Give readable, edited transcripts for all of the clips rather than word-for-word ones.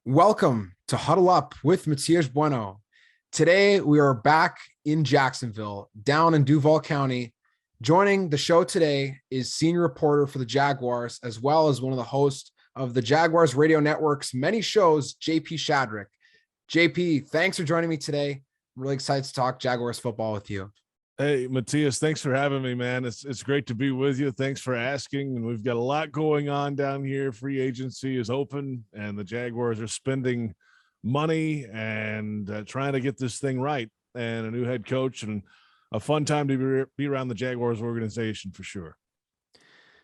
Welcome to Huddle Up with Matias Bueno. Today, we are back in Jacksonville, down in Duval County. Joining the show today is senior reporter for the Jaguars, as well as one of the hosts of the Jaguars Radio Network's many shows, J.P. Shadrick. J.P., thanks for joining me today. I'm really excited to talk Jaguars football with you. Hey, Matias, thanks for having me, man. It's great to be with you. Thanks for asking. And we've got a lot going on down here. Free agency is open, and the Jaguars are spending money and trying to get this thing right. And a new head coach and a fun time to be around the Jaguars organization for sure.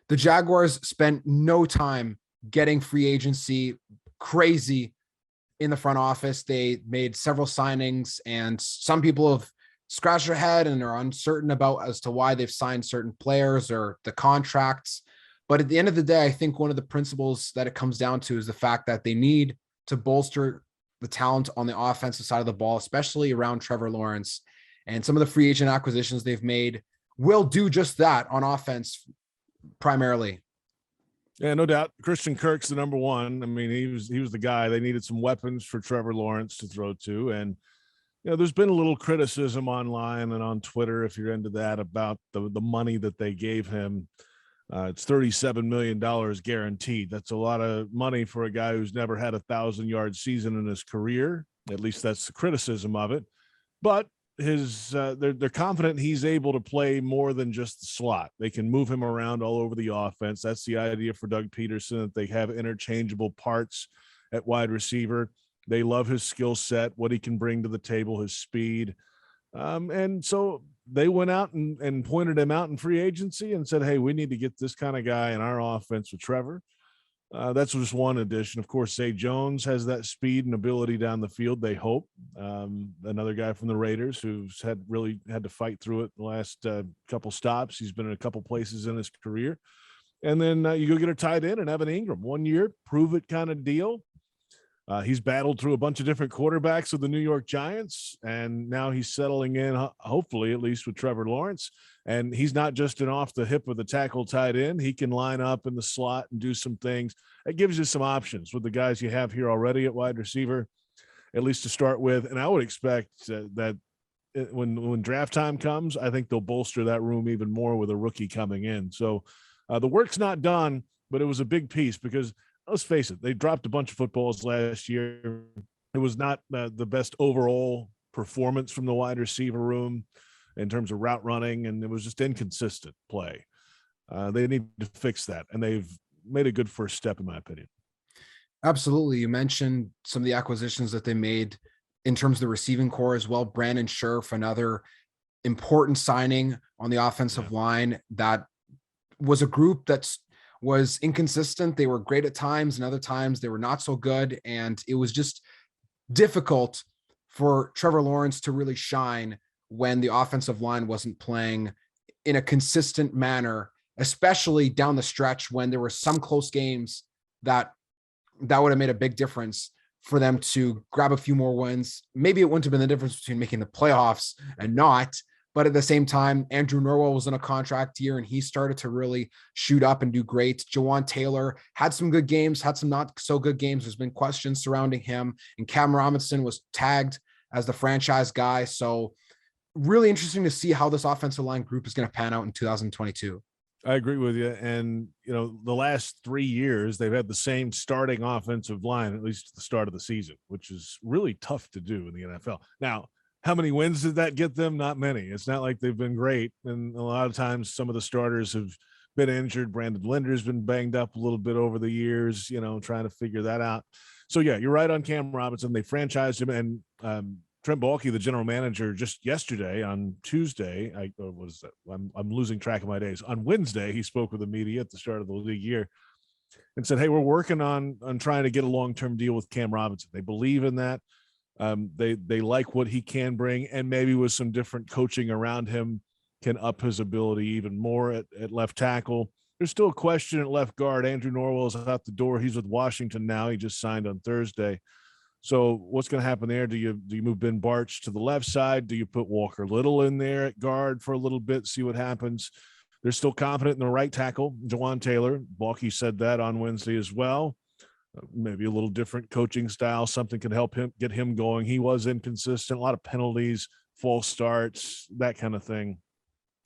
The Jaguars spent no time getting free agency crazy in the front office. They made several signings, and some people have scratch their head and are uncertain about as to why they've signed certain players or the contracts. But at the end of the day, I think one of the principles that it comes down to is the fact that they need to bolster the talent on the offensive side of the ball, especially around Trevor Lawrence. And some of the free agent acquisitions they've made will do just that on offense primarily. Yeah, no doubt. Christian Kirk's the number one. I mean, he was the guy. They needed some weapons for Trevor Lawrence to throw to. And there's been a little criticism online and on Twitter, if you're into that, about the money that they gave him. It's $37 million guaranteed. That's a lot of money for a guy who's never had 1,000-yard season in his career. At least that's the criticism of it. But they're confident he's able to play more than just the slot. They can move him around all over the offense. That's the idea for Doug Peterson, that they have interchangeable parts at wide receiver. They love his skill set, what he can bring to the table, his speed. And so they went out and pointed him out in free agency and said, hey, we need to get this kind of guy in our offense with Trevor. That's just one addition. Of course, Zay Jones has that speed and ability down the field, they hope. Another guy from the Raiders who's really had to fight through it the last couple stops. He's been in a couple places in his career. And then you go get a tight end and Evan Ingram, 1 year, prove it kind of deal. He's battled through a bunch of different quarterbacks with the New York Giants, and now he's settling in, hopefully, at least with Trevor Lawrence. And he's not just an off the hip of the tackle tight end. He can line up in the slot and do some things. It gives you some options with the guys you have here already at wide receiver, at least to start with. And I would expect that when draft time comes, I think they'll bolster that room even more with a rookie coming in. So the work's not done, but it was a big piece because – let's face it, they dropped a bunch of footballs last year. It was not the best overall performance from the wide receiver room in terms of route running, and it was just inconsistent play. They need to fix that, and they've made a good first step, in my opinion. Absolutely. You mentioned some of the acquisitions that they made in terms of the receiving core as well. Brandon Scherf, another important signing on the offensive line. That was a group was inconsistent. They were great at times, and other times they were not so good. And it was just difficult for Trevor Lawrence to really shine when the offensive line wasn't playing in a consistent manner, especially down the stretch when there were some close games that would have made a big difference for them to grab a few more wins. Maybe it wouldn't have been the difference between making the playoffs and not. But at the same time, Andrew Norwell was in a contract year, and he started to really shoot up and do great. Jawan Taylor had some good games, had some not so good games. There's been questions surrounding him. And Cam Robinson was tagged as the franchise guy. So really interesting to see how this offensive line group is going to pan out in 2022. I agree with you. And, the last 3 years, they've had the same starting offensive line, at least at the start of the season, which is really tough to do in the NFL. Now, how many wins did that get them? Not many. It's not like they've been great. And a lot of times some of the starters have been injured. Brandon Linder's been banged up a little bit over the years, trying to figure that out. So, yeah, you're right on Cam Robinson. They franchised him. And Trent Baalke, the general manager, just yesterday on Tuesday, I'm losing track of my days. On Wednesday, he spoke with the media at the start of the league year and said, hey, we're working on trying to get a long-term deal with Cam Robinson. They believe in that. They like what he can bring, and maybe with some different coaching around him can up his ability even more at left tackle. There's still a question at left guard. Andrew Norwell is out the door. He's with Washington now. He just signed on Thursday. So what's going to happen there? Do you move Ben Bartch to the left side? Do you put Walker Little in there at guard for a little bit, see what happens? They're still confident in the right tackle, Jawan Taylor. Baalke said that on Wednesday as well. maybe a little different coaching style, something could help him get him going. He was inconsistent, a lot of penalties, false starts, that kind of thing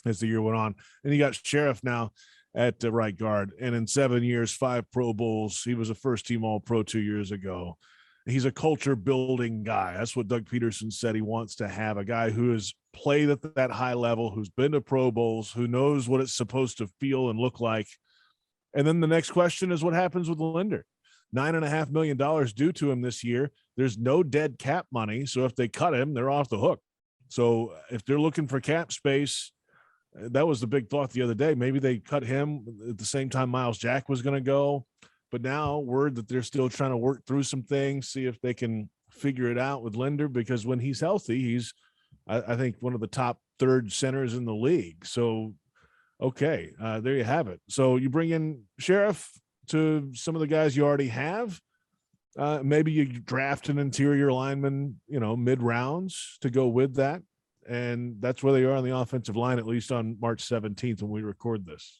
as the year went on. And you got Sheriff now at right guard, and in 7 years, 5 Pro Bowls. He was a first-team All-Pro 2 years ago. He's a culture-building guy. That's what Doug Peterson said he wants to have, a guy who has played at that high level, who's been to Pro Bowls, who knows what it's supposed to feel and look like. And then the next question is what happens with Linder? $9.5 million due to him this year. There's no dead cap money, so if they cut him, they're off the hook. So if they're looking for cap space, that was the big thought the other day. Maybe they cut him at the same time Miles Jack was going to go. But now word that they're still trying to work through some things, see if they can figure it out with Linder, because when he's healthy, he's, I think, one of the top third centers in the league. So, okay, there you have it. So you bring in Sheriff to some of the guys you already have. Maybe you draft an interior lineman, mid rounds to go with that. And that's where they are on the offensive line, at least on March 17th when we record this.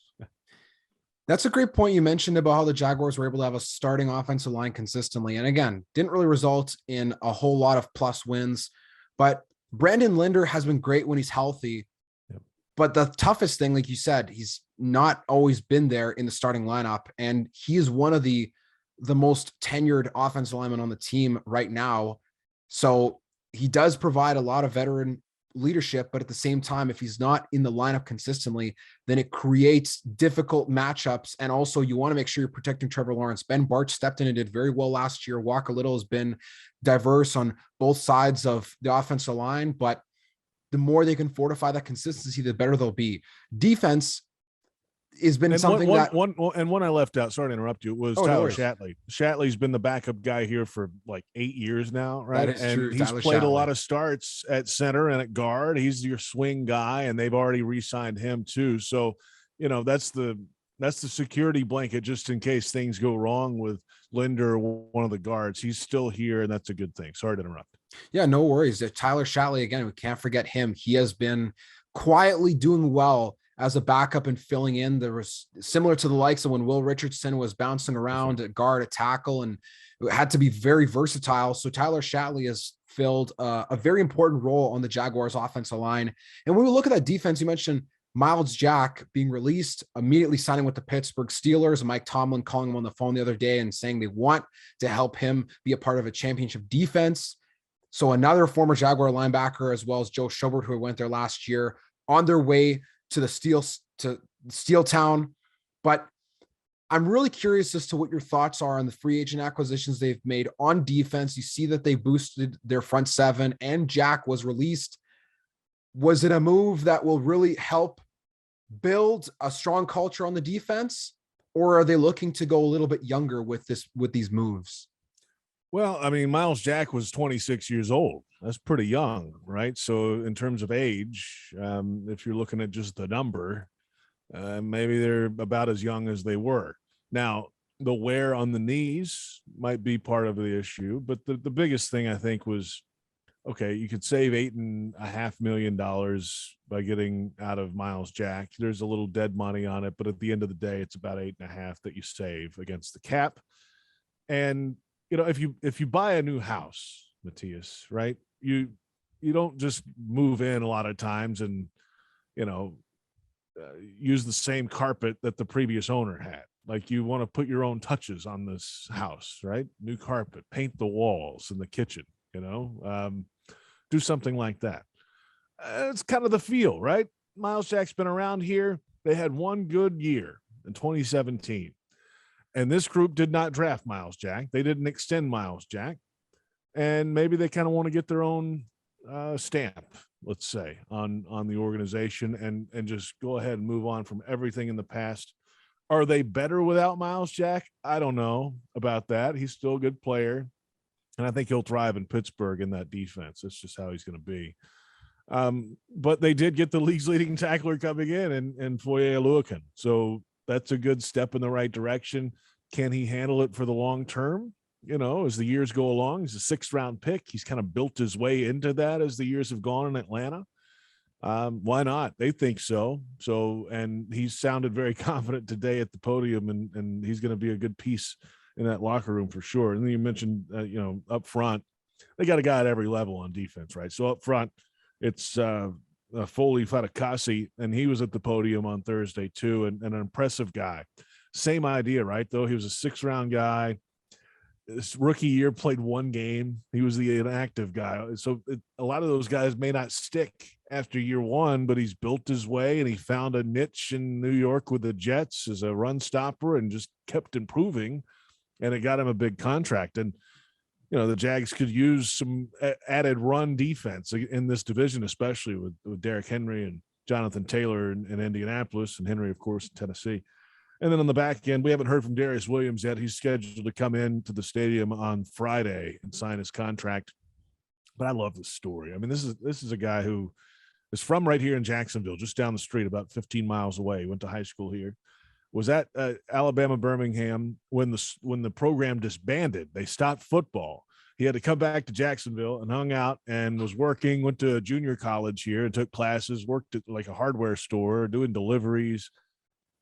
That's a great point you mentioned about how the Jaguars were able to have a starting offensive line consistently. And again, didn't really result in a whole lot of plus wins, but Brandon Linder has been great when he's healthy. Yep. But the toughest thing, like you said, he's not always been there in the starting lineup. And he is one of the most tenured offensive linemen on the team right now. So he does provide a lot of veteran leadership, but at the same time, if he's not in the lineup consistently, then it creates difficult matchups. And also you want to make sure you're protecting Trevor Lawrence. Ben Barch stepped in and did very well last year. Walker Little has been diverse on both sides of the offensive line, but the more they can fortify that consistency, the better they'll be. Defense has been something one I left out, sorry to interrupt you, was Tyler Shatley. Shatley's been the backup guy here for like 8 years now, right? That is and true. He's Tyler played Shatley. a lot of starts at center and at guard. He's your swing guy, and they've already re-signed him too. So, that's the security blanket just in case things go wrong with Linder or one of the guards. He's still here, and that's a good thing. Sorry to interrupt. Yeah, no worries. Tyler Shatley, again, we can't forget him. He has been quietly doing well as a backup and filling in. There was similar to the likes of when Will Richardson was bouncing around at guard, at tackle, and it had to be very versatile. So Tyler Shatley has filled a very important role on the Jaguars offensive line. And when we look at that defense, you mentioned Miles Jack being released, immediately signing with the Pittsburgh Steelers, and Mike Tomlin calling him on the phone the other day and saying they want to help him be a part of a championship defense. So another former Jaguar linebacker, as well as Joe Schobert, who went there last year, on their way to Steel Town. But I'm really curious as to what your thoughts are on the free agent acquisitions they've made on defense. You see that they boosted their front seven and Jack was released. Was it a move that will really help build a strong culture on the defense, or are they looking to go a little bit younger with these moves? Well, I mean, Miles Jack was 26 years old. That's pretty young, right? So in terms of age, if you're looking at just the number, maybe they're about as young as they were. Now, the wear on the knees might be part of the issue, but the biggest thing I think was, okay, you could save $8.5 million by getting out of Miles Jack. There's a little dead money on it, but at the end of the day, it's about 8.5 that you save against the cap. And if you buy a new house, Matthias, right, you don't just move in a lot of times and use the same carpet that the previous owner had. Like, you want to put your own touches on this house, right? New carpet, paint the walls in the kitchen, do something like that. It's kind of the feel, right? Miles Jack's been around here. They had one good year in 2017. And this group did not draft Miles Jack. They didn't extend Miles Jack. And maybe they kind of want to get their own stamp, let's say, on the organization and just go ahead and move on from everything in the past. Are they better without Miles Jack? I don't know about that. He's still a good player. And I think he'll thrive in Pittsburgh in that defense. That's just how he's going to be. But they did get the league's leading tackler coming in Foye Oluokun. So that's a good step in the right direction. Can he handle it for the long term? As the years go along, he's a 6th round pick. He's kind of built his way into that as the years have gone in Atlanta. Why not? They think so. And he sounded very confident today at the podium, and he's going to be a good piece in that locker room for sure. And then you mentioned, up front, they got a guy at every level on defense, right? So up front, it's Foley Fatukasi, and he was at the podium on Thursday too, and an impressive guy. Same idea, right? Though he was a 6th-round guy. This rookie year played 1 game. He was the inactive guy. So a lot of those guys may not stick after year 1, but he's built his way and he found a niche in New York with the Jets as a run stopper and just kept improving. And it got him a big contract. And, the Jags could use some added run defense in this division, especially with Derrick Henry and Jonathan Taylor in Indianapolis, and Henry, of course, in Tennessee. And then on the back end, we haven't heard from Darius Williams yet. He's scheduled to come into the stadium on Friday and sign his contract. But I love this story. I mean, this is a guy who is from right here in Jacksonville, just down the street, about 15 miles away. He went to high school here. Was at Alabama Birmingham when the program disbanded. They stopped football. He had to come back to Jacksonville and hung out and was working. Went to a junior college here and took classes. Worked at like a hardware store doing deliveries.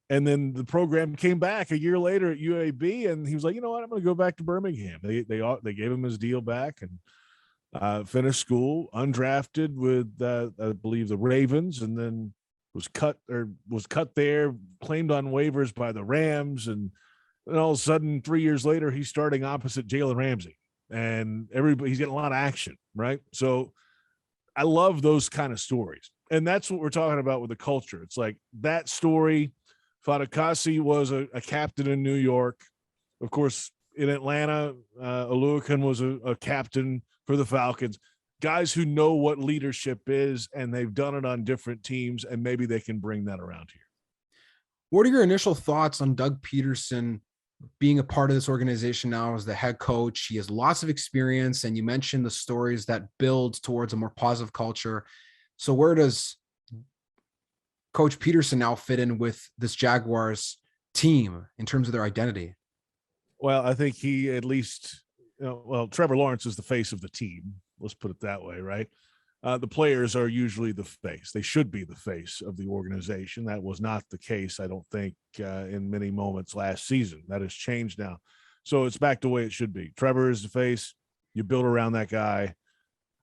And then the program came back a year later at UAB, and he was like, you know what, I'm going to go back to Birmingham. They gave him his deal back and finished school, undrafted with I believe the Ravens, and then was cut there, claimed on waivers by the Rams, and all of a sudden 3 years later he's starting opposite Jalen Ramsey, and he's getting a lot of action, right? So I love those kind of stories, and that's what we're talking about with the culture. It's like that story. Fatukasi was a captain in New York. Of course, in Atlanta, Oluokun was a captain for the Falcons. Guys who know what leadership is, and they've done it on different teams, and maybe they can bring that around here. What are your initial thoughts on Doug Peterson being a part of this organization now as the head coach? He has lots of experience, and you mentioned the stories that build towards a more positive culture. So where does Coach Peterson now fit in with this Jaguars team in terms of their identity? Well, I think he at least, Trevor Lawrence is the face of the team. Let's put it that way, right? The players are usually the face. They should be the face of the organization. That was not the case, I don't think, in many moments last season. That has changed now. So it's back the way it should be. Trevor is the face. You build around that guy.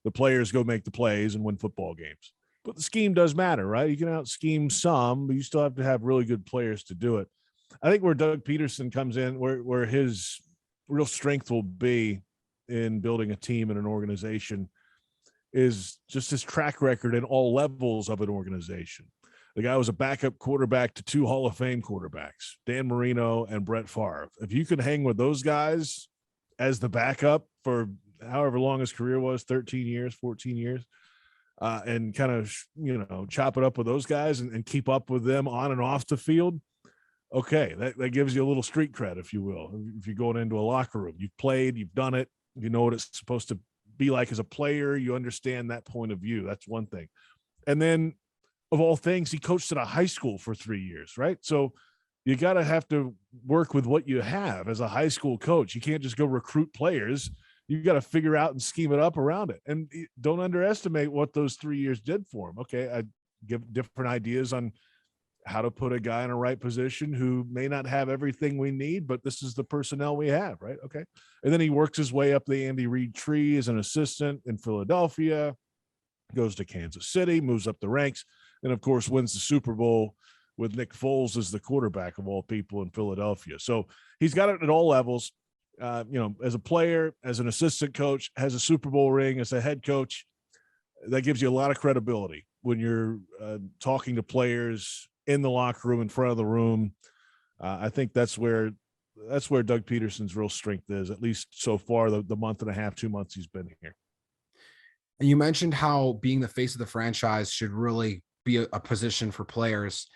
The players go make the plays and win football games. But the scheme does matter, right? You can out-scheme some, but you still have to have really good players to do it. I think where Doug Peterson comes in, where his real strength will be in building a team and an organization, is just his track record in all levels of an organization. The guy was a backup quarterback to 2 Hall of Fame quarterbacks, Dan Marino and Brett Favre. If you could hang with those guys as the backup for however long his career was, 13 years, 14 years, and kind of, chop it up with those guys and keep up with them on and off the field. Okay. That gives you a little street cred, if you will. If you're going into a locker room, you've played, you've done it, you know what it's supposed to be like as a player. You understand that point of view. That's one thing. And then of all things, he coached at a high school for 3 years, right? So you got to have to work with what you have as a high school coach. You can't just go recruit players. You got to figure out and scheme it up around it. And don't underestimate what those 3 years did for him. Okay. I give different ideas on how to put a guy in a right position who may not have everything we need, but this is the personnel we have, right? Okay. And then he works his way up the Andy Reid tree as an assistant in Philadelphia, goes to Kansas City, moves up the ranks, and of course wins the Super Bowl with Nick Foles as the quarterback of all people in Philadelphia. So he's got it at all levels. As a player, as an assistant coach, has a Super Bowl ring, as a head coach. That gives you a lot of credibility when you're talking to players in the locker room, in front of the room. I think that's where Doug Peterson's real strength is, at least so far, the month and a half, 2 months he's been here. And you mentioned how being the face of the franchise should really be a position for players.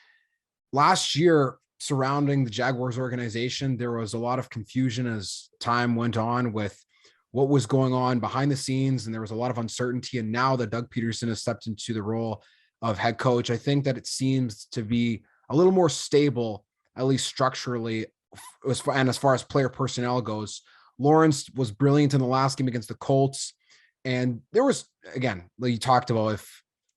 Last year, surrounding the Jaguars organization, there was a lot of confusion as time went on with what was going on behind the scenes, and there was a lot of uncertainty. And now that Doug Peterson has stepped into the role of head coach, I think that it seems to be a little more stable, at least structurally, and as far as player personnel goes. Lawrence was brilliant in the last game against the Colts. And there was, again, like you talked about,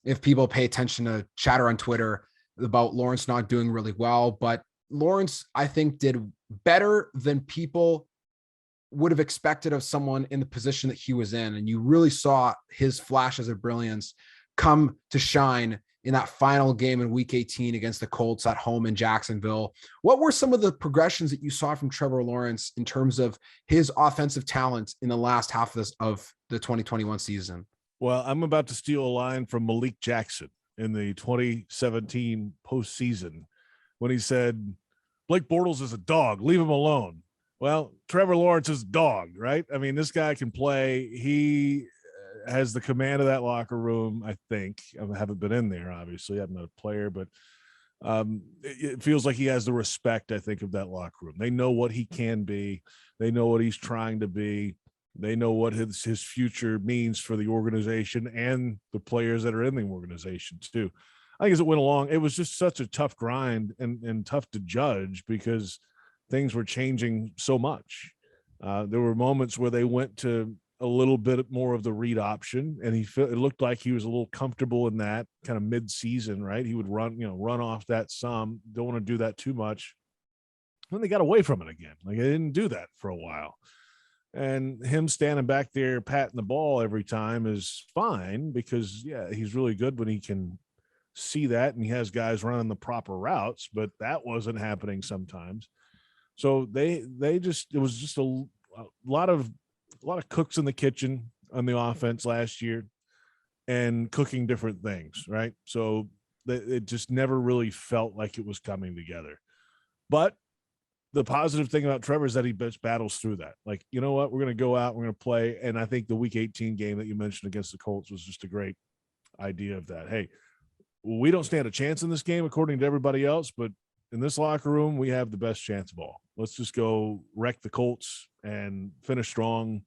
if people pay attention to chatter on Twitter about Lawrence not doing really well, but Lawrence, I think, did better than people would have expected of someone in the position that he was in. And you really saw his flashes of brilliance come to shine in that final game in week 18 against the Colts at home in Jacksonville. What were some of the progressions that you saw from Trevor Lawrence in terms of his offensive talent in the last half of the 2021 season? Well, I'm about to steal a line from Malik Jackson in the 2017 postseason when he said, Blake Bortles is a dog, leave him alone. Well, Trevor Lawrence is a dog, right? I mean, this guy can play. He has the command of that locker room, I think. I haven't been in there, obviously. I'm not a player, but it feels like he has the respect, I think, of that locker room. They know what he can be. They know what he's trying to be. They know what his future means for the organization and the players that are in the organization, too. I think as it went along, it was just such a tough grind and tough to judge because things were changing so much. There were moments where they went to a little bit more of the read option, and it looked like he was a little comfortable in that kind of mid-season, right? He would run off that some. Don't want to do that too much. Then they got away from it again. Like they didn't do that for a while. And him standing back there patting the ball every time is fine because, yeah, he's really good when he can see that and he has guys running the proper routes, but that wasn't happening sometimes. So it was just a lot of cooks in the kitchen on the offense last year and cooking different things, right? So it just never really felt like it was coming together. But the positive thing about Trevor is that he battles through that. Like, you know what? We're going to go out, we're going to play. And I think the week 18 game that you mentioned against the Colts was just a great idea of that. Hey, we don't stand a chance in this game according to everybody else, but in this locker room, we have the best chance of all. Let's just go wreck the Colts and finish strong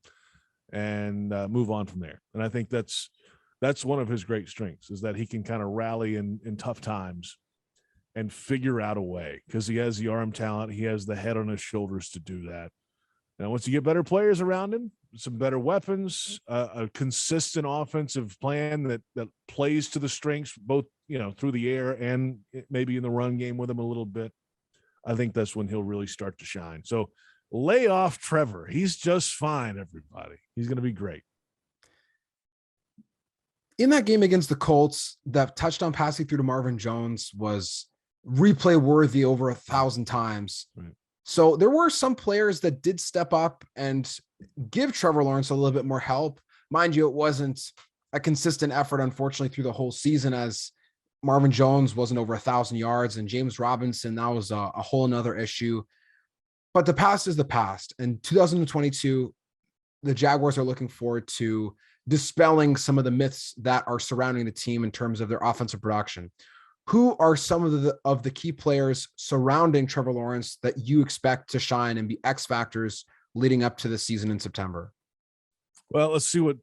and move on from there. And I think that's one of his great strengths is that he can kind of rally in tough times and figure out a way because he has the arm talent. He has the head on his shoulders to do that. Now, once you get better players around him, some better weapons, a consistent offensive plan that plays to the strengths, both, through the air and maybe in the run game with him a little bit, I think that's when he'll really start to shine. So lay off Trevor. He's just fine, everybody. He's going to be great. In that game against the Colts, that touchdown passing through to Marvin Jones was replay worthy over 1,000 times. Right. So there were some players that did step up and give Trevor Lawrence a little bit more help. Mind you, it wasn't a consistent effort, unfortunately, through the whole season, as Marvin Jones wasn't over 1,000 yards and James Robinson, that was a whole nother issue. But the past is the past. And 2022, the Jaguars are looking forward to dispelling some of the myths that are surrounding the team in terms of their offensive production. Who are some of the key players surrounding Trevor Lawrence that you expect to shine and be X factors leading up to the season in September? Well, let's see what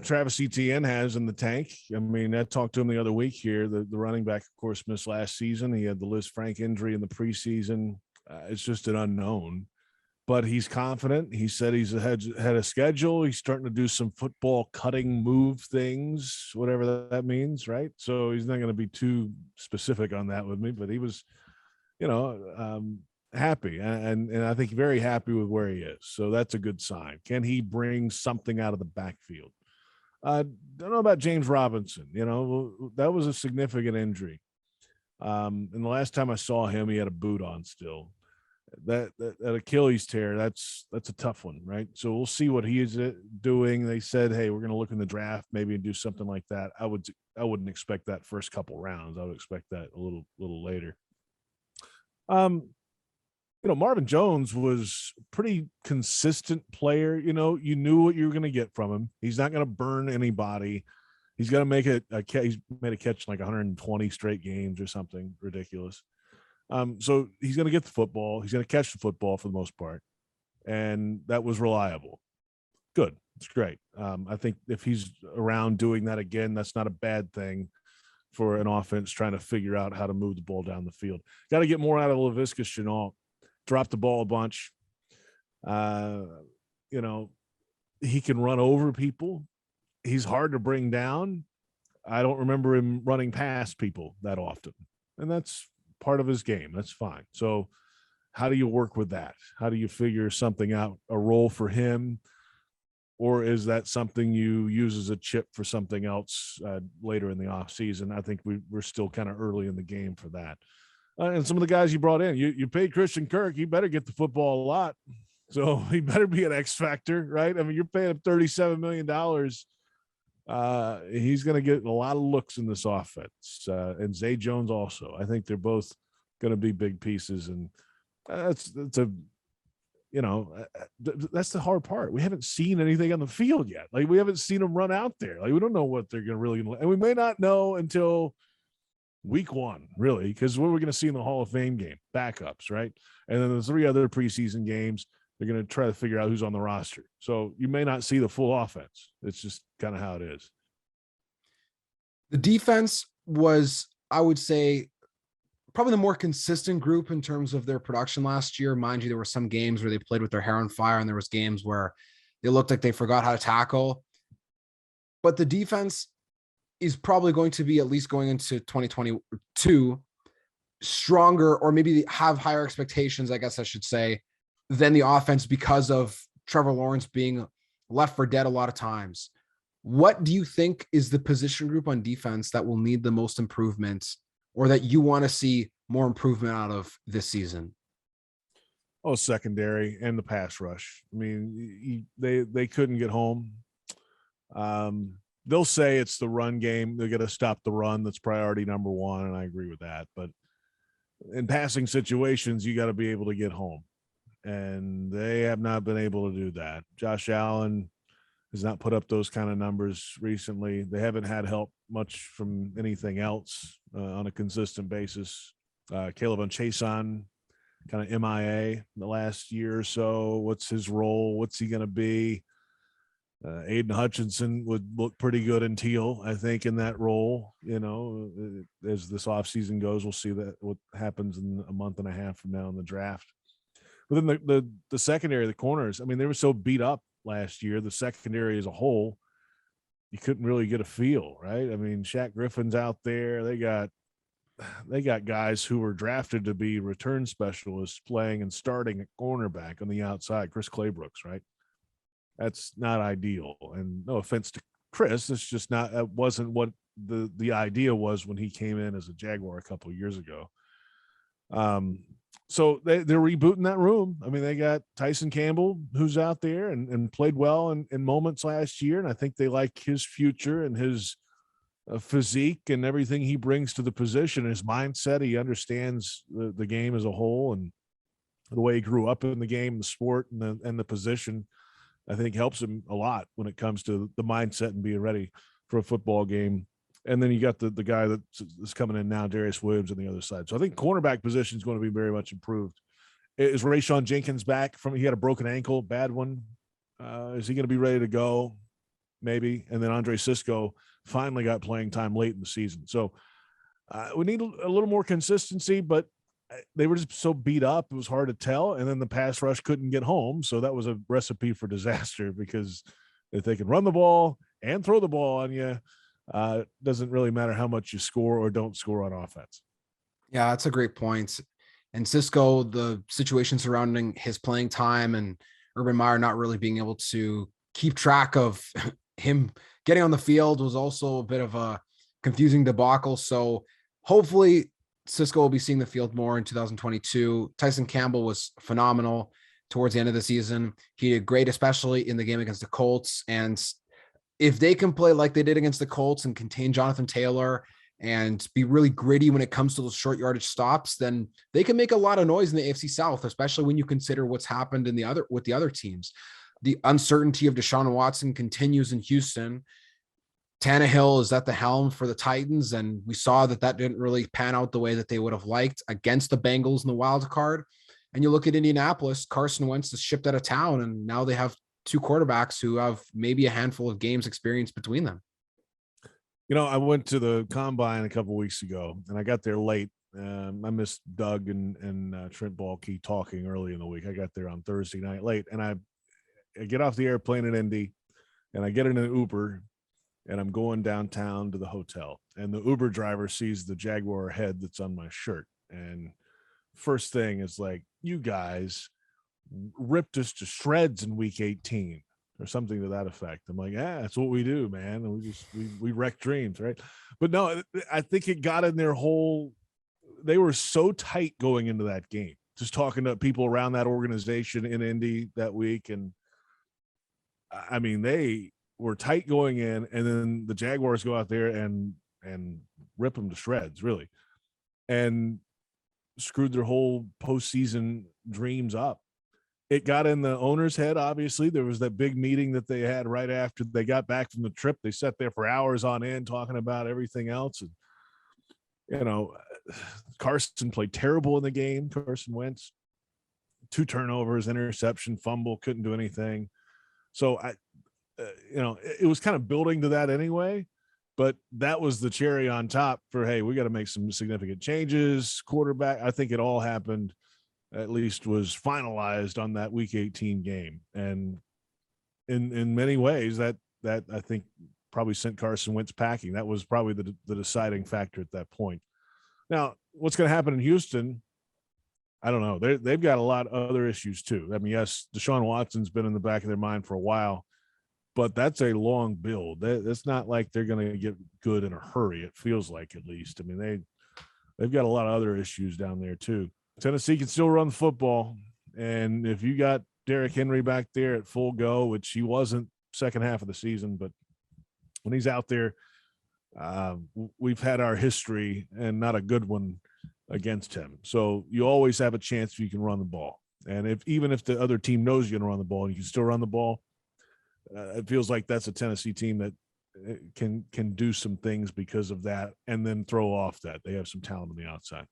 Travis Etienne has in the tank. I mean, I talked to him the other week here. The running back, of course, missed last season. He had the Liz Frank injury in the preseason. It's just an unknown. But he's confident. He said he's ahead of schedule. He's starting to do some football cutting move things, whatever that means, right? So he's not going to be too specific on that with me, but he was, happy. And I think very happy with where he is. So that's a good sign. Can he bring something out of the backfield? I don't know about James Robinson. That was a significant injury. And the last time I saw him, he had a boot on still. That Achilles tear, that's a tough one, right? So we'll see what he is doing. They said, hey, we're going to look in the draft maybe and do something like that. I wouldn't expect that first couple rounds. I would expect that a little later. Marvin Jones was a pretty consistent player. You knew what you were going to get from him. He's not going to burn anybody. He's going to make he's made a catch in like 120 straight games or something ridiculous. So he's going to get the football. He's going to catch the football for the most part. And that was reliable. Good. It's great. I think if he's around doing that again, that's not a bad thing for an offense trying to figure out how to move the ball down the field. Got to get more out of Laviska Shenault. Drop the ball a bunch. He can run over people. He's hard to bring down. I don't remember him running past people that often. And that's part of his game. That's fine. So how do you work with that? How do you figure something out, a role for him? Or is that something you use as a chip for something else later in the offseason? I think we're still kind of early in the game for that. And some of the guys you brought in, you paid Christian Kirk. He better get the football a lot. So he better be an X factor, right? I mean, you're paying him $37 million. He's going to get a lot of looks in this offense. And Zay Jones also. I think they're both going to be big pieces. And that's the hard part. We haven't seen anything on the field yet. Like, we haven't seen them run out there. Like, we don't know what they're going to really, and we may not know until week 1, really, because what we're going to see in the Hall of Fame game, backups, right? And then the 3 other preseason games, they're going to try to figure out who's on the roster. So you may not see the full offense. It's just kind of how it is. The defense was, I would say, probably the more consistent group in terms of their production last year. Mind you, there were some games where they played with their hair on fire, and there was games where they looked like they forgot how to tackle. But the defense is probably going to be, at least going into 2022, stronger, or maybe have higher expectations, I guess I should say, than the offense, because of Trevor Lawrence being left for dead a lot of times. What do you think is the position group on defense that will need the most improvement, or that you want to see more improvement out of this season? Oh, secondary and the pass rush. I mean, they couldn't get home. They'll say it's the run game. They're going to stop the run. That's priority number 1, and I agree with that. But in passing situations, you got to be able to get home, and they have not been able to do that. Josh Allen has not put up those kind of numbers recently. They haven't had help much from anything else on a consistent basis. Caleb Chason, kind of MIA the last year or so. What's his role? What's he going to be? Aiden Hutchinson would look pretty good in teal, I think, in that role. As this offseason goes, we'll see that what happens in a month and a half from now in the draft. But then the secondary, the corners, I mean, they were so beat up last year. The secondary as a whole, you couldn't really get a feel, right? I mean, Shaq Griffin's out there. They got guys who were drafted to be return specialists playing and starting at cornerback on the outside. Chris Claybrooks, right? That's not ideal. And no offense to Chris, it's just not. That wasn't what the idea was when he came in as a Jaguar a couple of years ago. So they're rebooting that room. I mean, they got Tyson Campbell, who's out there and played well in moments last year. And I think they like his future and his physique and everything he brings to the position, his mindset. He understands the game as a whole, and the way he grew up in the game, the sport, and the position, I think helps him a lot when it comes to the mindset and being ready for a football game. And then you got the guy that's coming in now, Darius Williams, on the other side. So I think cornerback position is going to be very much improved. Is Rayshawn Jenkins back he had a broken ankle, bad one? Is he going to be ready to go? Maybe. And then Andre Sisco finally got playing time late in the season. So we need a little more consistency, but they were just so beat up. It was hard to tell. And then the pass rush couldn't get home. So that was a recipe for disaster, because if they can run the ball and throw the ball on you, it doesn't really matter how much you score or don't score on offense. Yeah, that's a great point. And Cisco, the situation surrounding his playing time and Urban Meyer not really being able to keep track of him getting on the field was also a bit of a confusing debacle. So hopefully Cisco will be seeing the field more in 2022. Tyson Campbell was phenomenal towards the end of the season. He did great, especially in the game against the Colts. And if they can play like they did against the Colts and contain Jonathan Taylor and be really gritty when it comes to those short yardage stops, then they can make a lot of noise in the AFC South, especially when you consider what's happened with the other teams. The uncertainty of Deshaun Watson continues in Houston. Tannehill is at the helm for the Titans, and we saw that didn't really pan out the way that they would have liked against the Bengals in the wild card. And you look at Indianapolis, Carson Wentz is shipped out of town, and now they have 2 quarterbacks who have maybe a handful of games experience between them. I went to the combine a couple of weeks ago, and I got there late. I missed Doug and Trent Baalke talking early in the week. I got there on Thursday night late, and I get off the airplane in Indy, and I get in an Uber, and I'm going downtown to the hotel. And the Uber driver sees the Jaguar head that's on my shirt. And first thing is like, you guys ripped us to shreds in week 18 or something to that effect. I'm like, yeah, that's what we do, man. And we wreck dreams, right? But no, I think it got in their whole, they were so tight going into that game, just talking to people around that organization in Indy that week. And I mean, they were tight going in, and then the Jaguars go out there and rip them to shreds, really, and screwed their whole postseason dreams up. It got in the owner's head. Obviously, there was that big meeting that they had right after they got back from the trip. They sat there for hours on end talking about everything else. And, you know, Carson played terrible in the game. Carson Wentz, 2 turnovers, interception, fumble, couldn't do anything. So it was kind of building to that anyway, but that was the cherry on top for, hey, we got to make some significant changes. Quarterback, I think it all happened, at least was finalized on that week 18 game. And in many ways that I think probably sent Carson Wentz packing. That was probably the deciding factor at that point. Now, what's going to happen in Houston? I don't know. They've got a lot of other issues too. I mean, yes, Deshaun Watson's been in the back of their mind for a while, but that's a long build. It's not like they're going to get good in a hurry. It feels like, at least. I mean, they've got a lot of other issues down there too. Tennessee can still run the football, and if you got Derrick Henry back there at full go, which he wasn't second half of the season, but when he's out there, we've had our history and not a good one against him. So you always have a chance if you can run the ball. And even if the other team knows you're going to run the ball and you can still run the ball, it feels like that's a Tennessee team that can do some things because of that, and then throw off that. They have some talent on the outside.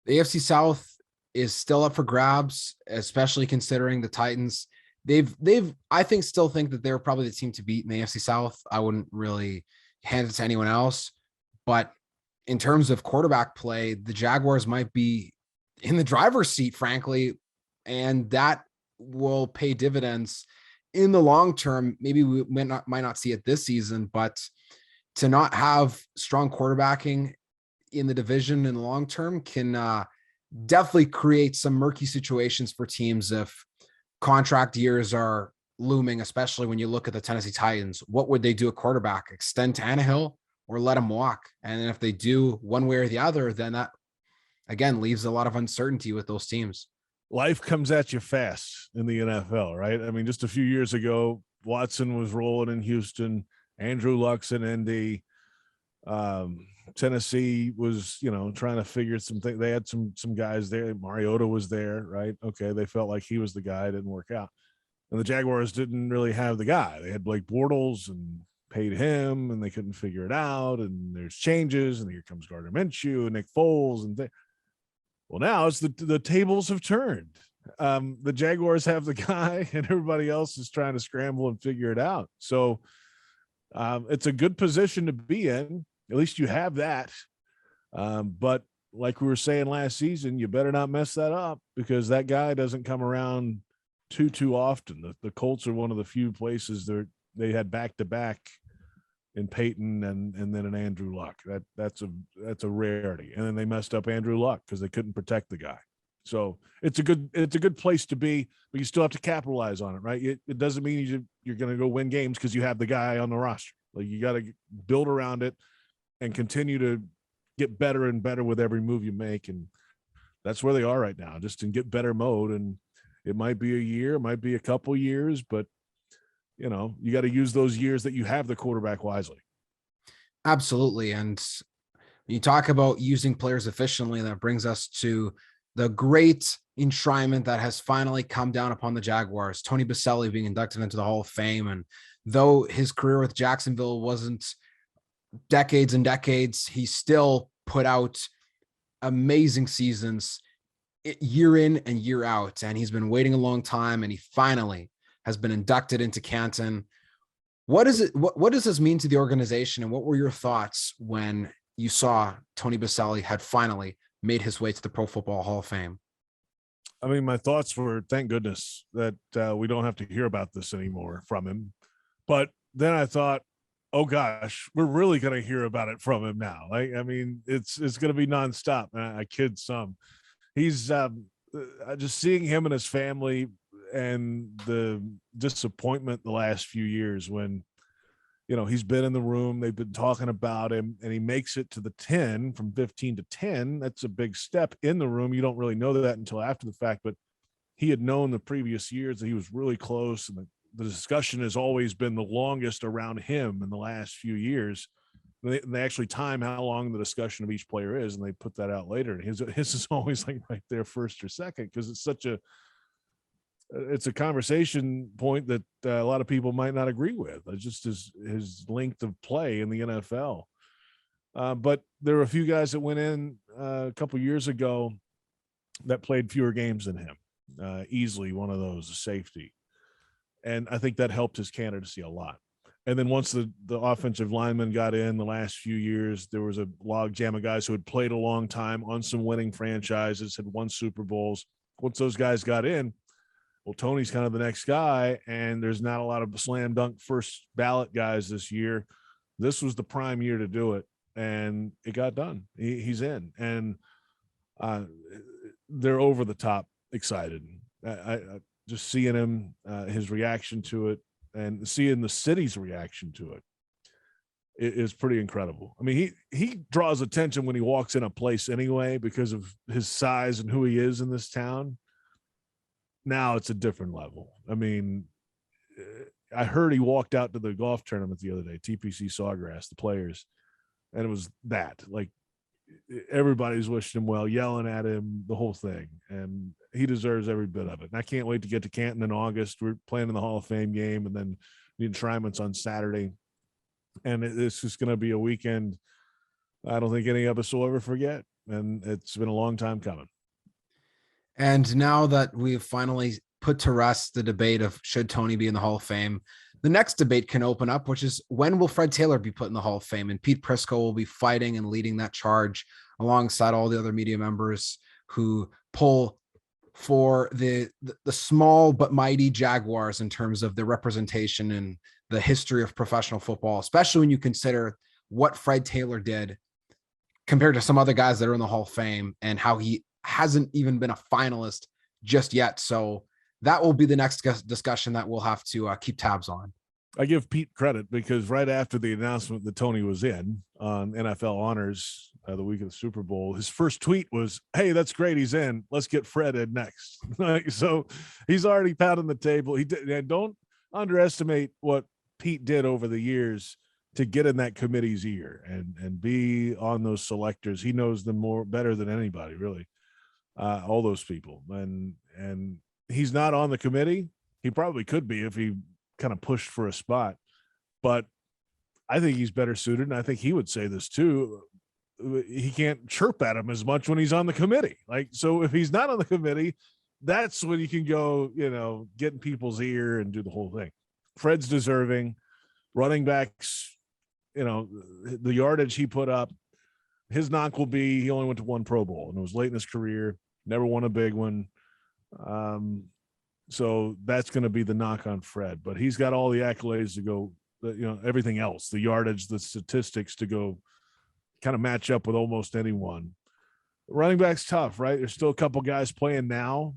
The AFC South is still up for grabs, especially considering the Titans. I think still think that they're probably the team to beat in the AFC South. I wouldn't really hand it to anyone else, but in terms of quarterback play, the Jaguars might be in the driver's seat, frankly, and that will pay dividends in the long term. Maybe we might not see it this season, but to not have strong quarterbacking in the division in the long term can definitely create some murky situations for teams if contract years are looming, especially when you look at the Tennessee Titans. What would they do at quarterback? Extend Tannehill or let him walk? And if they do one way or the other, then that again leaves a lot of uncertainty with those teams. Life comes at you fast in the NFL, right? I mean, just a few years ago, Watson was rolling in Houston, Andrew Luck's in Indy. Tennessee was, trying to figure some things. They had some guys there. Mariota was there, right? Okay, they felt like he was the guy. It didn't work out. And the Jaguars didn't really have the guy. They had Blake Bortles and paid him, and they couldn't figure it out. And there's changes, and here comes Gardner Minshew and Nick Foles. Well, now it's the tables have turned. The Jaguars have the guy, and everybody else is trying to scramble and figure it out. So it's a good position to be in. At least you have that. But like we were saying last season, you better not mess that up, because that guy doesn't come around too often. The Colts are one of the few places they had back-to-back in Peyton and then an Andrew Luck. That's a rarity. And then they messed up Andrew Luck because they couldn't protect the guy. So it's a good place to be, but you still have to capitalize on it, right? It doesn't mean you're going to go win games because you have the guy on the roster. Like, you got to build around it and continue to get better and better with every move you make. And that's where they are right now, just in get better mode. And it might be a year, it might be a couple years, but you got to use those years that you have the quarterback wisely. Absolutely. And when you talk about using players efficiently, that brings us to the great enshrinement that has finally come down upon the Jaguars. Tony Boselli being inducted into the Hall of Fame. And though his career with Jacksonville wasn't decades and decades, he still put out amazing seasons year in and year out. And he's been waiting a long time, and he finally has been inducted into Canton. What does this mean to the organization? And what were your thoughts when you saw Tony Boselli had finally made his way to the Pro Football Hall of Fame? I mean, my thoughts were, thank goodness that we don't have to hear about this anymore from him. But then I thought, oh gosh, we're really going to hear about it from him now. I mean, it's going to be nonstop. I kid some. he's just seeing him and his family and the disappointment the last few years when, he's been in the room, they've been talking about him, and he makes it to the 10 from 15 to 10. That's a big step in the room. You don't really know that until after the fact, but he had known the previous years that he was really close, and the discussion has always been the longest around him in the last few years. They actually time how long the discussion of each player is, and they put that out later. And his is always like right there, first or second, because it's a conversation point that a lot of people might not agree with. It's just his length of play in the NFL. But there were a few guys that went in a couple years ago that played fewer games than him. Easily one of those, a safety. And I think that helped his candidacy a lot. And then once the offensive lineman got in the last few years, there was a log jam of guys who had played a long time on some winning franchises, had won Super Bowls. Once those guys got in, well, Tony's kind of the next guy, and there's not a lot of slam dunk first ballot guys this year. This was the prime year to do it, and it got done. He's in, and they're over the top excited. I just seeing him, his reaction to it, and seeing the city's reaction to it is pretty incredible. I mean, he draws attention when he walks in a place anyway because of his size and who he is in this town. Now it's a different level. I mean, I heard he walked out to the golf tournament the other day, TPC Sawgrass, the players, and it was that. Like, everybody's wishing him well, yelling at him, the whole thing, and he deserves every bit of it. And I can't wait to get to Canton in August. We're playing in the Hall of Fame game, and then the enshrinement's on Saturday, and it's just going to be a weekend I don't think any of us will ever forget, and it's been a long time coming. And now that we've finally put to rest the debate of should Tony be in the Hall of Fame, the next debate can open up, which is when will Fred Taylor be put in the Hall of Fame? And Pete Prisco will be fighting and leading that charge alongside all the other media members who pull for the small but mighty Jaguars in terms of their representation in the history of professional football, especially when you consider what Fred Taylor did compared to some other guys that are in the Hall of Fame and how he hasn't even been a finalist just yet. So that will be the next discussion that we'll have to keep tabs on. I give Pete credit because right after the announcement that Tony was in on NFL Honors the week of the Super Bowl, his first tweet was, "Hey, that's great. He's in. Let's get Fred in next." So he's already pounding the table. And don't underestimate what Pete did over the years to get in that committee's ear and be on those selectors. He knows them better than anybody, really. All those people, and he's not on the committee. He probably could be if he kind of pushed for a spot, but I think he's better suited. And I think he would say this too. He can't chirp at him as much when he's on the committee. Like, so if he's not on the committee, that's when you can go, get in people's ear and do the whole thing. Fred's deserving. Running backs, the yardage he put up, his knock will be he only went to one Pro Bowl, and it was late in his career, never won a big one. So that's going to be the knock on Fred. But he's got all the accolades to go, everything else, the yardage, the statistics to go kind of match up with almost anyone. Running back's tough, right? There's still a couple guys playing now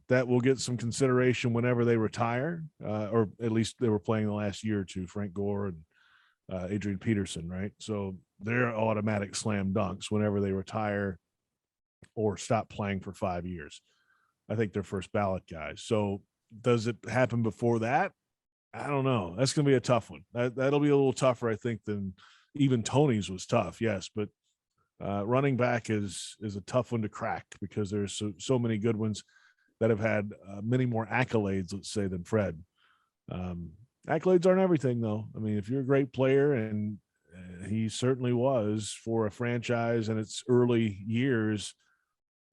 that will get some consideration whenever they retire, or at least they were playing the last year or two, Frank Gore and Adrian Peterson, right? So they're automatic slam dunks whenever they retire or stop playing for 5 years. I think they're first ballot guys. So does it happen before that? I don't know. That's going to be a tough one. That'll be a little tougher, I think, than even Tony's was tough. Yes, but running back is a tough one to crack because there's so many good ones that have had many more accolades, let's say, than Fred. Accolades aren't everything, though. I mean, if you're a great player, and he certainly was for a franchise in its early years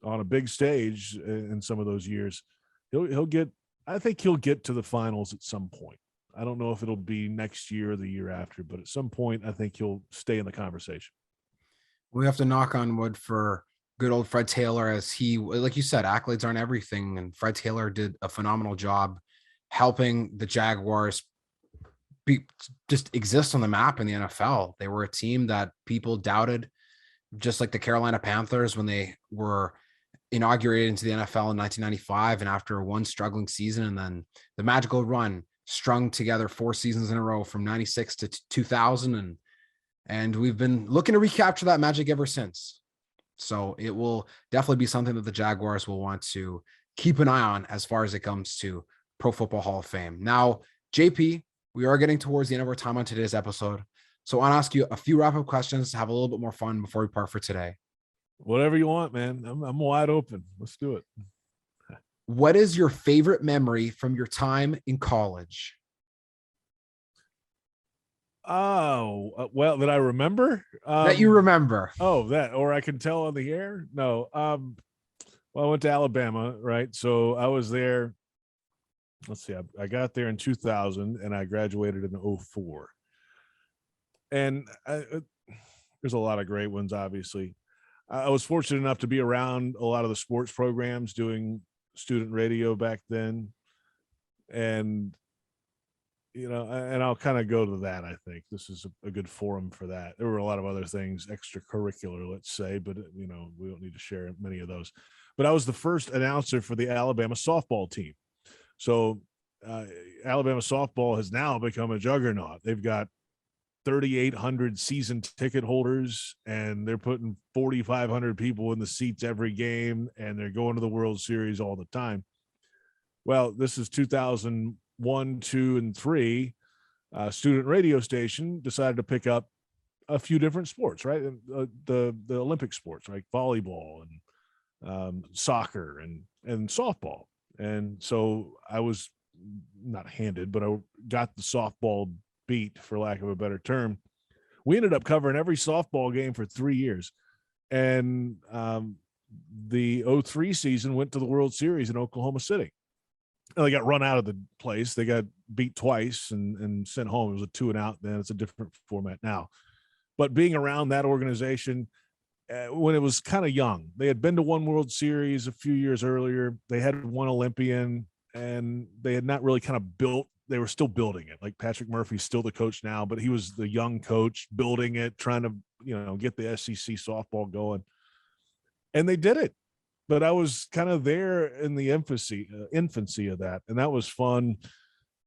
on a big stage in some of those years, he'll get. I think he'll get to the finals at some point. I don't know if it'll be next year or the year after, but at some point, I think he'll stay in the conversation. We have to knock on wood for good old Fred Taylor, as he, like you said, accolades aren't everything, and Fred Taylor did a phenomenal job helping the Jaguars just exist on the map in the NFL. They were a team that people doubted, just like the Carolina Panthers when they were inaugurated into the NFL in 1995, and after one struggling season, and then the magical run strung together 4 seasons in a row from 96 to 2000, and we've been looking to recapture that magic ever since. So it will definitely be something that the Jaguars will want to keep an eye on as far as it comes to Pro Football Hall of Fame. Now, JP, we are getting towards the end of our time on today's episode. So I want to ask you a few wrap-up questions to have a little bit more fun before we part for today. Whatever you want, man. I'm wide open. Let's do it. What is your favorite memory from your time in college? Oh, well, that I remember? That you remember. Oh, that, or I can tell on the air? No. Well, I went to Alabama, right? So I was there. Let's see. I got there in 2000 and I graduated in 2004. And there's a lot of great ones, obviously. I was fortunate enough to be around a lot of the sports programs doing student radio back then. And, you know, and I'll kind of go to that. I think this is a good forum for that. There were a lot of other things, extracurricular, let's say, but, you know, we don't need to share many of those. But I was the first announcer for the Alabama softball team. So Alabama softball has now become a juggernaut. They've got 3,800 season ticket holders, and they're putting 4,500 people in the seats every game, and they're going to the World Series all the time. Well, this is 2001, 2, and 3. Student radio station decided to pick up a few different sports, right? The Olympic sports, like volleyball and soccer and softball. And so I was not handed, but I got the softball beat, for lack of a better term. We ended up covering every softball game for 3 years. And the 2003 season went to the World Series in Oklahoma City. And they got run out of the place. They got beat twice and sent home. It was a 2-and-out. Then it's a different format now. But being around that organization when it was kind of young, they had been to one World Series a few years earlier. They had one Olympian, and they had not really kind of built. They were still building it. Like Patrick Murphy's still the coach now, but he was the young coach building it, trying to, you know, get the SEC softball going. And they did it. But I was kind of there in the infancy of that. And that was fun.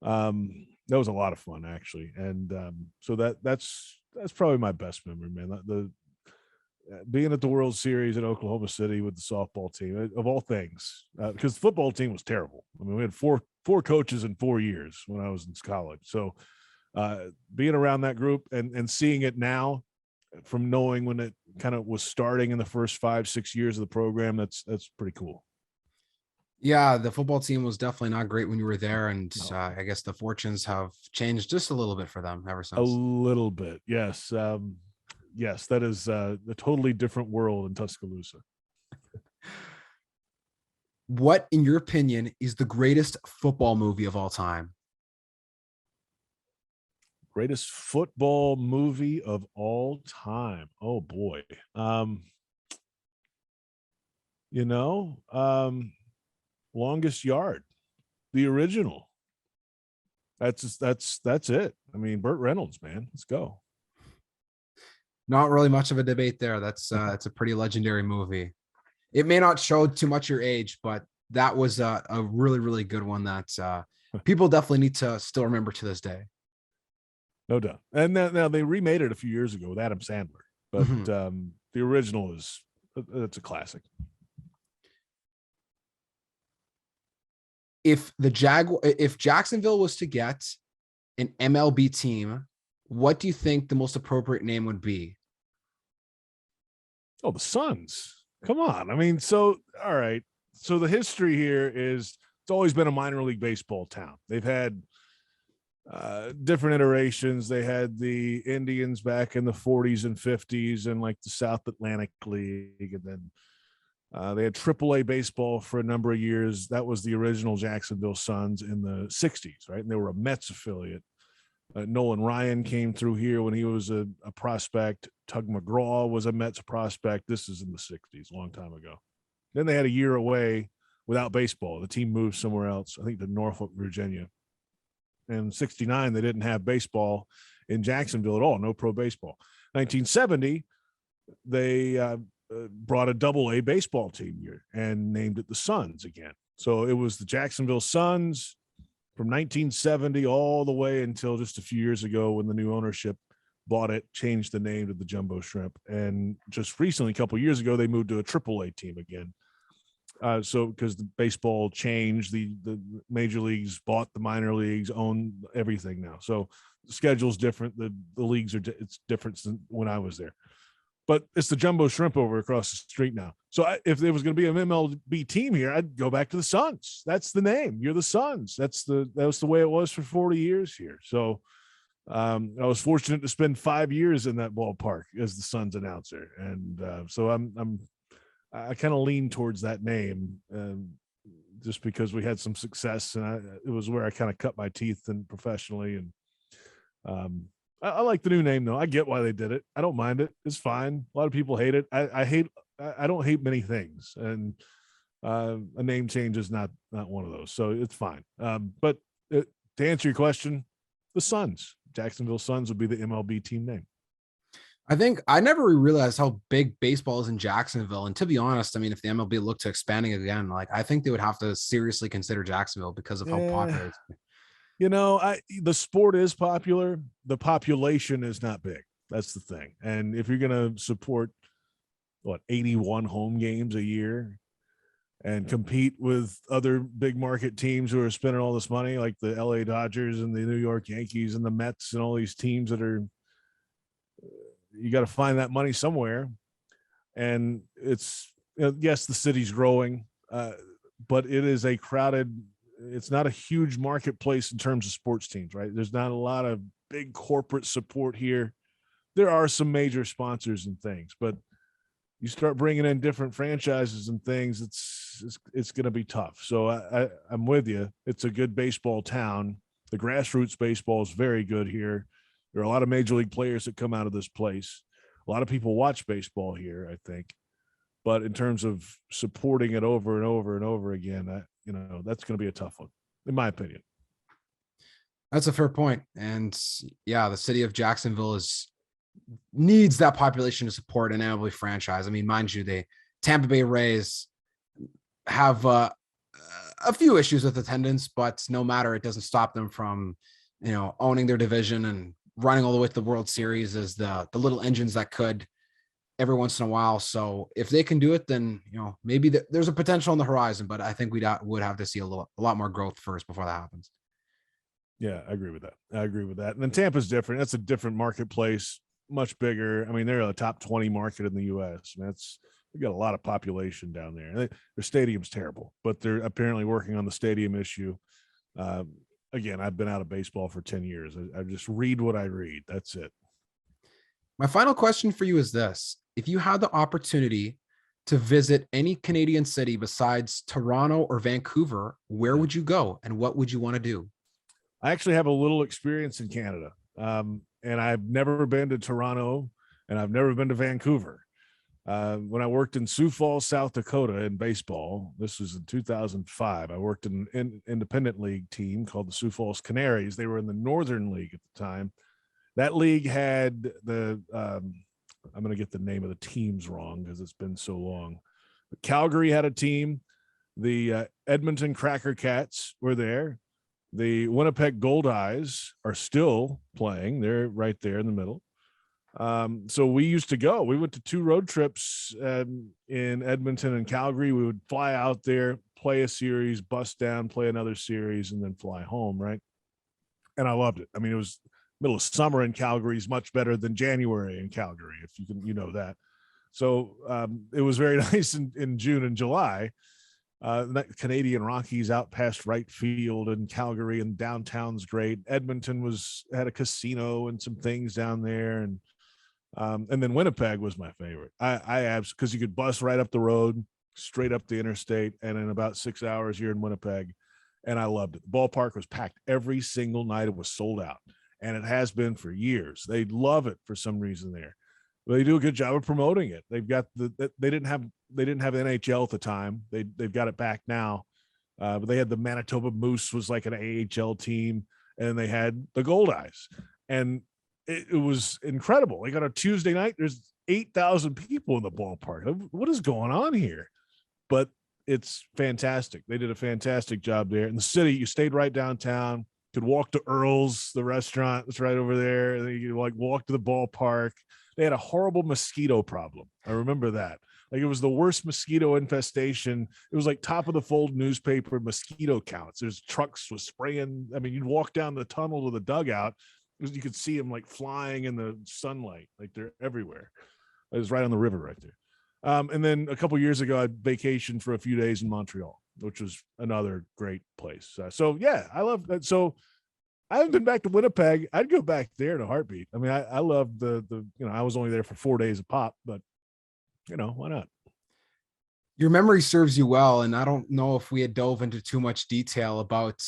That was a lot of fun, actually. And so that's probably my best memory, man. The being at the World Series in Oklahoma City with the softball team, of all things, because the football team was terrible. I mean, we had four coaches in 4 years when I was in college. So being around that group and seeing it now, from knowing when it kind of was starting in the first 5-6 years of the program, that's pretty cool. Yeah, the football team was definitely not great when you were there, and No. I guess the fortunes have changed just a little bit for them ever since. A little bit, yes. Yes, that is a totally different world in Tuscaloosa. What, in your opinion, is the greatest football movie of all time? Greatest football movie of all time. Oh boy. Longest Yard, the original. That's it. I mean, Burt Reynolds, man. Let's go. Not really much of a debate there. It's a pretty legendary movie. It may not show too much your age, but that was a really, really good one that people definitely need to still remember to this day. No doubt. And now they remade it a few years ago with Adam Sandler, but the original it's a classic. If Jacksonville was to get an MLB team, what do you think the most appropriate name would be? Oh, the Suns. Come on. I mean, all right. So the history here is it's always been a minor league baseball town. They've had different iterations. They had the Indians back in the 40s and 50s and like the South Atlantic League. And then they had AAA baseball for a number of years. That was the original Jacksonville Suns in the 60s, right? And they were a Mets affiliate. Nolan Ryan came through here when he was a prospect. Tug McGraw was a Mets prospect. This is in the 60s, a long time ago. Then they had a year away without baseball. The team moved somewhere else, I think to Norfolk, Virginia. And in 69, they didn't have baseball in Jacksonville at all, no pro baseball. 1970, they brought a double-A baseball team here and named it the Suns again. So it was the Jacksonville Suns from 1970 all the way until just a few years ago when the new ownership bought it, changed the name to the Jumbo Shrimp. And just recently, a couple of years ago, they moved to a AAA team again. So because the baseball changed, the major leagues bought the minor leagues, own everything now. So the schedule's different. The leagues are it's different than when I was there. But it's the Jumbo Shrimp over across the street now. So if there was going to be an MLB team here, I'd go back to the Suns. That's the name. You're the Suns. That was the way it was for 40 years here. So I was fortunate to spend 5 years in that ballpark as the Suns announcer, and so I kind of lean towards that name, just because we had some success, and it was where I kind of cut my teeth and professionally. And I like the new name though. I get why they did it. I don't mind it. It's fine. A lot of people hate it. I don't hate many things, and a name change is not one of those. So it's fine. But to answer your question, the Suns, Jacksonville Suns would be the MLB team name. I think I never realized how big baseball is in Jacksonville. And to be honest, I mean, if the MLB looked to expanding again, like I think they would have to seriously consider Jacksonville because of how popular it is. You know, the sport is popular. The population is not big. That's the thing. And if you're going to support 81 home games a year and compete with other big market teams who are spending all this money, like the LA Dodgers and the New York Yankees and the Mets and all these teams that are, you got to find that money somewhere. And it's, yes, the city's growing, but it is a crowded, it's not a huge marketplace in terms of sports teams, right? There's not a lot of big corporate support here. There are some major sponsors and things, but you start bringing in different franchises and things, it's going to be tough. So I'm with you. It's a good baseball town. The grassroots baseball is very good here. There are a lot of major league players that come out of this place. A lot of people watch baseball here, I think. But in terms of supporting it over and over and over again, that's going to be a tough one, in my opinion. That's a fair point. And yeah, the city of Jacksonville needs that population to support an MLB franchise. I mean, mind you, the Tampa Bay Rays have a few issues with attendance, but no matter, it doesn't stop them from, owning their division and running all the way to the World Series as the little engines that could every once in a while. So if they can do it, then, maybe there's a potential on the horizon, but I think we would have to see a lot more growth first before that happens. Yeah, I agree with that. And then Tampa's different. That's a different marketplace, much bigger. I mean, they're a top 20 market in the U.S. They got a lot of population down there. Their stadium's terrible, but they're apparently working on the stadium issue. Again, I've been out of baseball for 10 years. I just read what I read. That's it. My final question for you is this. If you had the opportunity to visit any Canadian city besides Toronto or Vancouver, where would you go and what would you want to do? I actually have a little experience in Canada, and I've never been to Toronto and I've never been to Vancouver. When I worked in Sioux Falls, South Dakota in baseball, this was in 2005, I worked in an independent league team called the Sioux Falls Canaries. They were in the Northern League at the time. That league had I'm going to get the name of the teams wrong because it's been so long. But Calgary had a team. The Edmonton Cracker Cats were there. The Winnipeg Gold Eyes are still playing. They're right there in the middle. So we used to go. We went to 2 road trips in Edmonton and Calgary. We would fly out there, play a series, bust down, play another series, and then fly home, right? And I loved it. I mean, it was middle of summer in Calgary is much better than January in Calgary, if you can, that. So it was very nice in June and July. Canadian Rockies out past right field in Calgary, and downtown's great. Edmonton had a casino and some things down there, and then Winnipeg was my favorite. Because you could bus right up the road, straight up the interstate, and in about 6 hours you're in Winnipeg, and I loved it. The ballpark was packed every single night. It was sold out, and it has been for years. They love it for some reason there. They do a good job of promoting it. They've got they didn't have NHL at the time. They've got it back now, but they had the Manitoba Moose was like an AHL team, and they had the Gold Eyes, and it was incredible. Like on a Tuesday night, there's 8,000 people in the ballpark. What is going on here? But it's fantastic. They did a fantastic job there. In the city, you stayed right downtown, could walk to Earl's, the restaurant that's right over there. And then you could like walk to the ballpark. They had a horrible mosquito problem. I remember that. Like it was the worst mosquito infestation. It was like top of the fold newspaper mosquito counts. There's trucks with spraying. I mean, you'd walk down the tunnel to the dugout. You could see them like flying in the sunlight. Like they're everywhere. It was right on the river right there. And then a couple of years ago, I vacationed for a few days in Montreal, which was another great place. So yeah, I love that. So I haven't been back to Winnipeg. I'd go back there in a heartbeat. I mean, I love the I was only there for 4 days a pop, but why not? Your memory serves you well. And I don't know if we had dove into too much detail about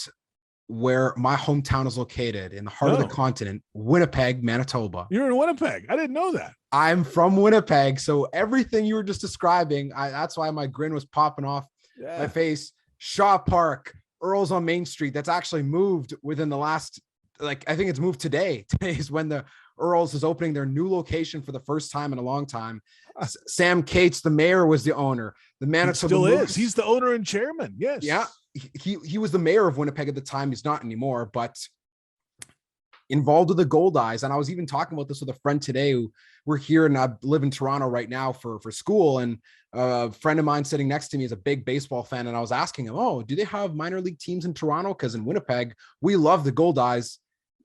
where my hometown is located in the heart of the continent, Winnipeg, Manitoba. You're in Winnipeg. I didn't know that. I'm from Winnipeg. So everything you were just describing, that's why my grin was popping off my face. Shaw Park, Earl's on Main Street. That's actually moved within the last, I think it's moved today. Today is when the Earl's is opening their new location for the first time in a long time. Sam Cates, the mayor, was the owner. The Manitoba still is. He's the owner and chairman. Yes. Yeah. He was the mayor of Winnipeg at the time. He's not anymore, but involved with the Gold Eyes. And I was even talking about this with a friend today who we're here, and I live in Toronto right now for school. And a friend of mine sitting next to me is a big baseball fan. And I was asking him, oh, do they have minor league teams in Toronto? Because in Winnipeg, we love the Gold Eyes,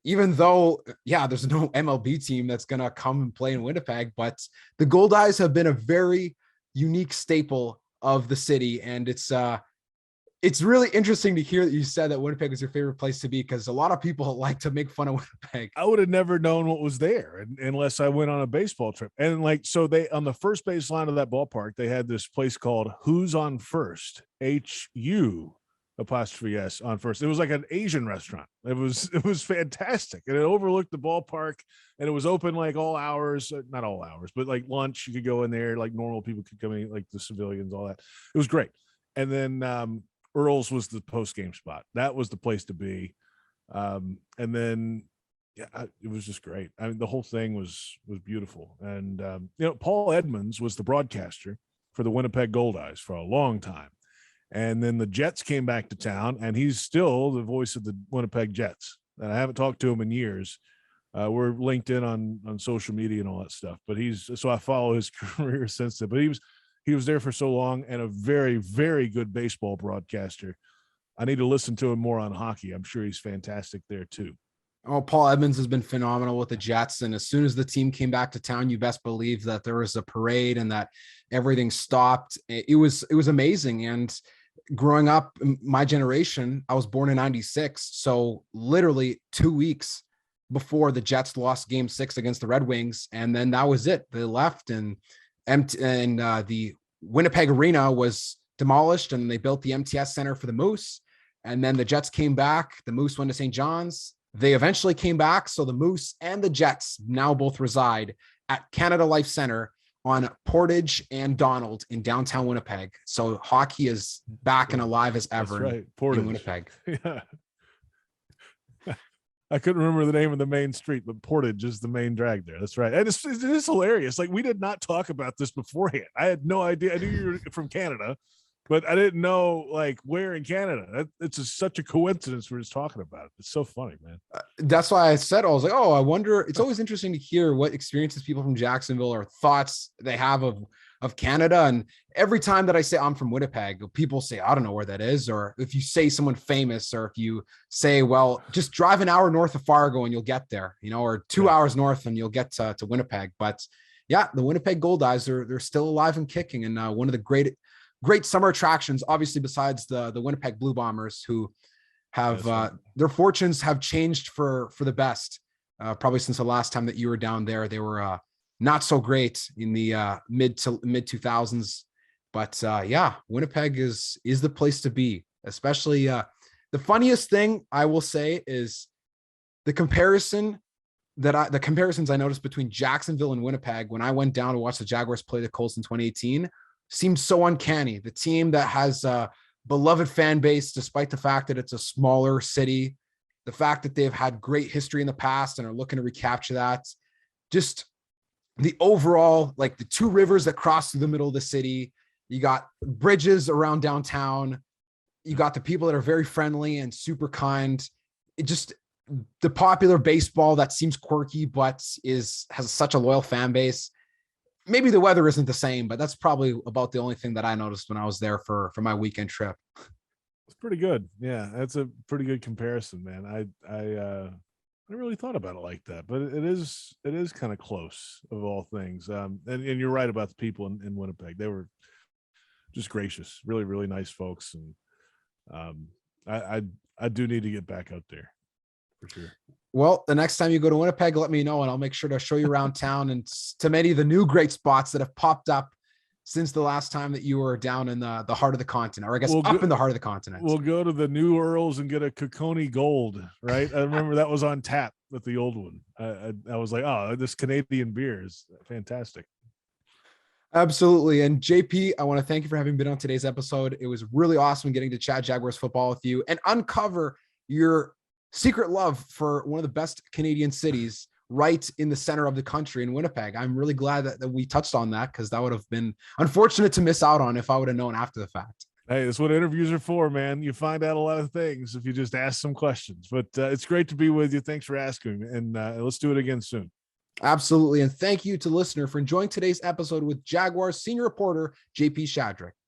even though, there's no MLB team that's going to come and play in Winnipeg. But the Gold Eyes have been a very unique staple of the city. And it's really interesting to hear that you said that Winnipeg is your favorite place to be, because a lot of people like to make fun of Winnipeg. I would have never known what was there unless I went on a baseball trip. And so they, on the first base line of that ballpark, they had this place called Who's on First, HU apostrophe S on first. It was like an Asian restaurant. It was fantastic. And it overlooked the ballpark, and it was open like all hours, not all hours, but like lunch, you could go in there, like normal people could come in, like the civilians, all that. It was great. And then, Earl's was the post-game spot. That was the place to be. And then, it was just great. I mean, the whole thing was beautiful. And, Paul Edmonds was the broadcaster for the Winnipeg Gold Eyes for a long time. And then the Jets came back to town, and he's still the voice of the Winnipeg Jets. And I haven't talked to him in years. We're linked in on social media and all that stuff, but so I follow his career since then. But he was there for so long, and a very, very good baseball broadcaster. I need to listen to him more on hockey. I'm sure he's fantastic there too. Oh, Paul Edmonds has been phenomenal with the Jets. And as soon as the team came back to town, you best believe that there was a parade and that everything stopped. It was amazing. And growing up, my generation, I was born in 96. So literally 2 weeks before the Jets lost Game 6 against the Red Wings. And then that was it. They left, and the Winnipeg Arena was demolished, and they built the MTS Center for the Moose. And then the Jets came back. The Moose went to St. John's. They eventually came back. So the Moose and the Jets now both reside at Canada Life Center on Portage and Donald in downtown Winnipeg. So hockey is back and alive as ever. That's right. Portage. In Winnipeg. Yeah. I couldn't remember the name of the main street, but Portage is the main drag there. That's right. And it is hilarious. Like, we did not talk about this beforehand. I had no idea. I knew you were from Canada, but I didn't know like where in Canada. It's such a coincidence we're just talking about it. It's so funny, man. That's why I said, I was like, oh, I wonder. It's always interesting to hear what experiences people from Jacksonville or thoughts they have of Canada. And every time that I say I'm from Winnipeg, people say, I don't know where that is. Or if you say someone famous, or if you say, well, just drive an hour north of Fargo and you'll get there, or 2 hours north and you'll get to Winnipeg. But yeah, the Winnipeg Gold Eyes, they're still alive and kicking. And one of the great summer attractions, obviously, besides the Winnipeg Blue Bombers, who have their fortunes have changed for the best. Probably since the last time that you were down there. They were not so great in the mid 2000s, but Winnipeg is the place to be. Especially the funniest thing I will say is the comparisons I noticed between Jacksonville and Winnipeg when I went down to watch the Jaguars play the Colts in 2018 seemed so uncanny. The team that has a beloved fan base, despite the fact that it's a smaller city, the fact that they've had great history in the past and are looking to recapture that, just the overall, like the two rivers that cross through the middle of the city. You got bridges around downtown. You got the people that are very friendly and super kind. It just, the popular baseball that seems quirky, but has such a loyal fan base. Maybe the weather isn't the same, but that's probably about the only thing that I noticed when I was there for my weekend trip. It's pretty good. Yeah, that's a pretty good comparison, man. I really thought about it like that, but it is kind of close of all things. And you're right about the people in Winnipeg. They were just gracious, really, really nice folks. And I do need to get back out there for sure. Well, the next time you go to Winnipeg, let me know, and I'll make sure to show you around town and to many of the new great spots that have popped up since the last time that you were down in the heart of the continent, or I guess up in the heart of the continent. We'll go to the New Earls and get a Coconut Gold, right? I remember that was on tap with the old one. I was like, oh, this Canadian beer is fantastic. Absolutely. And JP, I want to thank you for having been on today's episode. It was really awesome getting to chat Jaguars football with you and uncover your secret love for one of the best Canadian cities right in the center of the country in Winnipeg. I'm really glad that we touched on that, because that would have been unfortunate to miss out on if I would have known after the fact. Hey, that's what interviews are for, man. You find out a lot of things if you just ask some questions. But it's great to be with you. Thanks for asking. And let's do it again soon. Absolutely. And thank you to listener for enjoying today's episode with Jaguars senior reporter, J.P. Shadrick.